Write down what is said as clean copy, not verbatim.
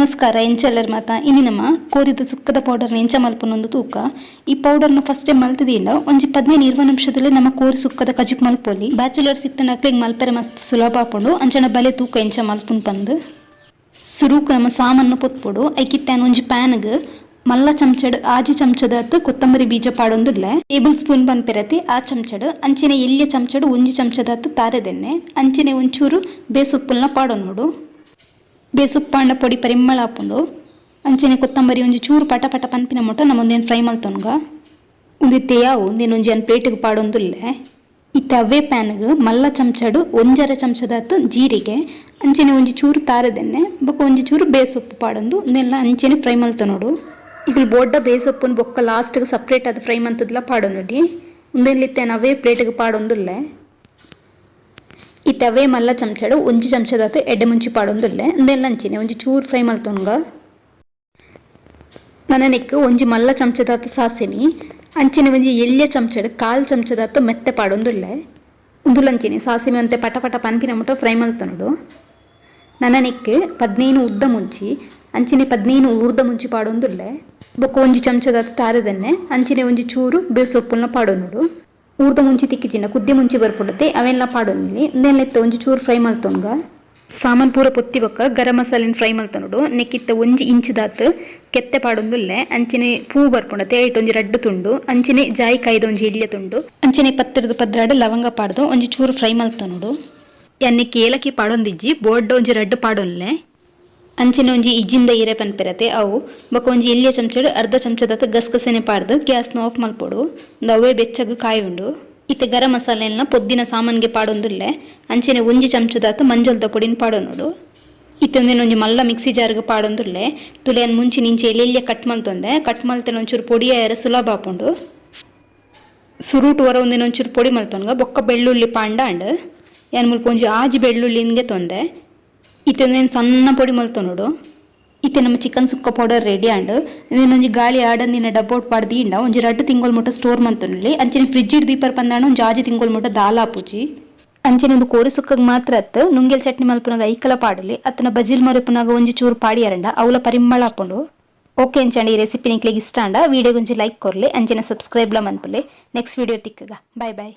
ನಮಸ್ಕಾರ ಎಂಚೆಲ್ಲರ ಮಾತ ಇನ್ನು ನಮ್ಮ ಕೋರಿದ ಸುಕ್ಕದ ಪೌಡರ್ನ ಎಂಚ ಮಲ್ಪನೊಂದು ತೂಕ ಈ ಪೌಡರ್ನ ಫಸ್ಟ್ ಟೈಮ್ ಮಲ್ತದಿಂದ ಒಂಜಿ 15-20 ನಿಮಿಷದಲ್ಲಿ ನಮ್ಮ ಕೋರಿ ಸುಕ್ಕದ ಕಜಿಕ್ ಮಲ್ಪೊಲಿ ಬ್ಯಾಚುಲರ್ಸ್ ಇತ್ತನ ಅಕ್ಲಿಗೆ ಮಲ್ಪರೆ ಮಸ್ತ್ ಸುಲಭ ಆಪುಂಡು ಅಂಚನ ಬಲೆ ತೂಕ ಎಂಚ ಮಲ್ಪುನ್ ಪಂದ್ ಸುರುಕು ನಮ್ಮ ಸಾಮಾನು ಪೊತ್ಪೊಡು ಐಕಿತ್ತಾನ ಒಂಜಿ ಪ್ಯಾನ್ಗ್ ಮಲ್ಲ ಚಮಚಡ್ ಆಜಿ ಚಮಚದ ಕೊತ್ತಂಬರಿ ಬೀಜ ಪಾಡೊಂದುಲ್ಲೆ ಟೇಬಲ್ ಸ್ಪೂನ್ ಪನ್ಪೆರತಿ ಆ ಚಮಚಡ್ ಅಂಚಿನ ಎಲ್ಯ ಚಮಚಡ್ ಒಂಜಿ ಚಮಚದ ತಾರೆದೆನ್ನೆ ಅಂಚಿನ ಒಂಚೂರು ಬೇಸೊಪ್ಪುಲ್ನ ಪಾಡೊಂದು ಬೇಸೊಪ್ಪಾಂಡ ಪೊಡಿ ಪರಿಮಳ ಆಪುಂಡು ಅಂಚನೆ ಕೊತ್ತಂಬರಿ ಒಂಜಿ ಚೂರು ಪಟ ಪಟ ಪನ್ಪಿನ ಮೊಟ್ಟ ನಮ್ಮೊಂದೇನು ಫ್ರೈ ಮಲ್ತೊನ್ಗ ಉಂದಿತ್ತೆ ಯಾವು ಒಂದೇನು ಒಂಜಿ ಅನ್ ಪ್ಲೇಟ್ಗೆ ಪಾಡೊಂದುಲ್ಲೆ ಇತ್ತೆ ಅವೇ ಪ್ಯಾನ್ಗ್ ಮಲ್ಲ ಚಮಚಡು ಒಂಜರ ಚಮಚದಾತು ಜೀರಿಗೆ ಅಂಚನೆ ಒಂಜಿ ಚೂರು ತಾರದೆನ್ನೆ ಬೊಕ್ಕ ಒಂಜಿ ಚೂರು ಬೇಸೊಪ್ಪು ಪಾಡೊಂದು ಒಂದೆಲ್ಲ ಅಂಚನೆ ಫ್ರೈ ಮಲ್ತೊನೋಡು ಇದು ಬೋಡ್ಡ ಬೇಸೊಪ್ಪುನ ಬೊಕ್ಕ ಲಾಸ್ಟ್ಗೆ ಸಪ್ರೇಟ್ ಆದ ಫ್ರೈ ಮಂತದ್ಲ ಪಾಡೊಂದುಡಿ ಒಂದೆಲ್ಲಿತ್ತೆ ಅವೇ ಪ್ಲೇಟ್ಗೆ ಪಾಡೊಂದುಲ್ಲೆ ಇತ್ತವೇ ಮಲ್ಲ ಚಮಚಡು ಒಂಜಿ ಚಮಚದಾತು ಎಡ್ಡೆ ಮುಂಚಿ ಪಾಡೊಂದುಲ್ಲೆ ಒಂದೆಲ್ಲ ಅಂಚಿನೆ ಒಂಜಿ ಚೂರು ಫ್ರೈ ಮಲ್ತೊನ್ಗ ನನನೆಕ್ ಒಂಜಿ ಮಲ್ಲ ಚಮಚದಾತು ಸಾಸಿನಿ ಅಂಚಿನ ಒಂಜಿ ಎಲ್ಯ ಚಮಚಡು ಕಾಲ್ ಚಮಚದಾತು ಮೆತ್ತೆ ಪಾಡೊಂದುಲ್ಲೆ ಉಂದುಲಂಚಿನಿ ಸಾಸಿಮೆ ಒಂತೆ ಪಟ ಪಟ ಪನ್ಪಿನ ಮುಟ್ಟ ಫ್ರೈ ಮಲ್ತೊನಡು ನನನೆಕ್ 15 ಉದ್ದ ಮುಂಚಿ ಅಂಚಿನ 15 ಊರ್ದ ಮುಂಚಿ ಪಾಡೊಂದುಲ್ಲೆ ಬೊಕ್ಕ ಒಂಜಿ ಚಮಚದಾತು ತಾರದೆನ್ನೆ ಅಂಚಿನ ಒಂಜಿ ಚೂರು ಬೇಸೊಪ್ಪುಲ್ನ ಪಾಡೊಂದು ಊರ್ದ ಮುಂಚಿ ತಿಕ್ಕಿಚಿಂಡ ಕುದ್ದಿ ಮುಂಚಿ ಬರ್ಪುಡತೆ ಅವೆಲ್ಲ ಪಾಡೊಂದಿನಿ ನೆಲ್ಲೆತ್ತ ಒಂಜಿ ಚೂರು ಫ್ರೈ ಮಲ್ತೊನ್ಗ ಸಾಮಾನು ಪೂರ ಪೊತ್ತಿ ಬೊಕ್ಕ ಗರಂ ಮಸಾಲೆನ ಫ್ರೈ ಮಲ್ತೊನಡು ನೆಕ್ಕಿತ್ತ ಒಂಜಿ ಇಂಚಿದಾತು ಕೆತ್ತೆ ಪಾಡೊಂದುಲ್ಲೆ ಅಂಚಿನೆ ಪೂ ಬರ್ಪುಂಡತೆ ಐಟ್ ಒಂಜಿ ರಡ್ಡು ತುಂಡು ಅಂಚಿನೆ ಜಾಯಿಕಾಯ್ದ ಒಂಜಿ ಎಲ್ಯ ತುಂಡು ಅಂಚಿನೆ ಪತ್ತಿರದ ಪದ್ರಾಡು ಲವಂಗ ಪಾಡ್ದು ಒಂಜಿ ಚೂರು ಫ್ರೈ ಮಲ್ತೊನಡು ಎಣ್ಣೆಕ್ಕೆ ಏಲಕ್ಕಿ ಪಾಡೊಂದಿಜ್ಜಿ ಬೋಡ್ಡ ಒಂಜಿ ರಡ್ಡು ಪಾಡೊನ್ಲೆ ಅಂಚಿನ ಒಂಜಿ ಇಜ್ಜಿಂದ ಈರೆ ಪನ್ಪೆರತೆ ಅವು ಬೊಕ್ಕ ಒಂಜಿ ಎಲ್ಯ ಚಮಚಡು ಅರ್ಧ ಚಮಚದಾತು ಗಸಗಸೆನೆ ಪಾಡ್ದು ಗ್ಯಾಸ್ನ ಆಫ್ ಮಲ್ಪೊಡು ಅವೇ ಬೆಚ್ಚಗೆ ಕಾಯಿ ಉಂಡು ಇತ್ತೆ ಗರಂ ಮಸಾಲೆನ ಪೊದ್ದಿನ ಸಾಮಾನ್ಗೆ ಪಾಡೊಂದುಲ್ಲೆ ಅಂಚಿನ ಒಂಜಿ ಚಮಚದಾತು ಮಂಜಲ್ದ ಪೊಡಿನ ಪಾಡೊನೋಡು ಇತ್ತೊಂದೇನು ಒಂಜಿ ಮಲ್ಲ ಮಿಕ್ಸಿ ಜಾರ್ಗೆ ಪಾಡೊಂದುಲ್ಲೆ ತುಲೆಯನ್ನು ಮುಂಚಿ ನಿಂಚೆ ಎಲ್ಲೆಲ್ಯ ಕಟ್ ಮಲ್ತೊಂದೆ ಕಟ್ ಮಲ್ತೇನೆ ಒಂಚೂರು ಪೊಡಿಯಾಯರ ಸುಲಭ ಆಪುಂಡು ಸುರುಟು ವರ ಒಂದೇನು ಒಂಚೂರು ಪೊಡಿ ಮಲ್ತೊನ್ಗ ಬೊಕ್ಕ ಬೆಳ್ಳುಳ್ಳಿ ಪಾಂಡಾಂಡ್ ಏನು ಮುಲ್ಪ ಒಂಜಿ ಆಜಿ ಬೆಳ್ಳುಳ್ಳಿನ್ಗೆ ತೊಂದೆ ಇತ್ತೊಂದೇನು ಸಣ್ಣ ಪೊಡಿ ಮಲ್ತೊನೋಡು ಇತ್ತೆ ನಮ್ಮ chicken sukka powder ready and ಇನ್ನೊಂಜಿ ಗಾಳಿ ಆಡಂದಿನ ಡಬ್ಬೋಟ್ ಪಾಡ್ದಿಂಡ ಒಂಜಿ 2 ತಿಂಗಳು ಮುಟ್ಟ ಸ್ಟೋರ್ ಮಂತೊನ್ಲಿ ಅಂಚಿನ ಫ್ರಿಡ್ಜ್ ದೀಪರ್ ಪಂದಾಣ ಒಂಜಿ ಆಜಿ ತಿಂಗಳು ಮುಟ್ಟ ದಾಲ ಆಪುಜಿ ಅಂಚಿನ ಒಂದು ಕೋರಿ ಸುಕ್ಕಗ್ ಮಾತ್ರ ಅತ್ತು ನುಂಗೆಲ್ ಚಟ್ನಿ ಮಲ್ಪುನಾಗ ಐಕಲ ಪಾಡಲಿ ಅತ್ತನ ಬಜಿಲ್ ಮರುಪುನಾಗ ಒಂಜಿ ಚೂರು ಪಾಡಿ ಅರಂಡ ಅವಲ ಪರಿಮಳ ಆಪುಂಡು ಓಕೆ ಅಂಚಂಡಿ ಈ ರೆಸಿಪಿ ನಿಕ್ಲಿಗೆ ಇಷ್ಟ ಅಂಡ ವಿಡಿಯೋ ಒಂಜಿ ಲೈಕ್ ಕೊರ್ಲಿ ಅಂಚಿನ ಸಬ್ಸ್ಕ್ರೈಬ್ಲ ಮನ್ಪುಲಿ ನೆಕ್ಸ್ಟ್ ವಿಡಿಯೋ ತಿಕ್ಕಗ ಬಾಯ್ ಬಾಯ್.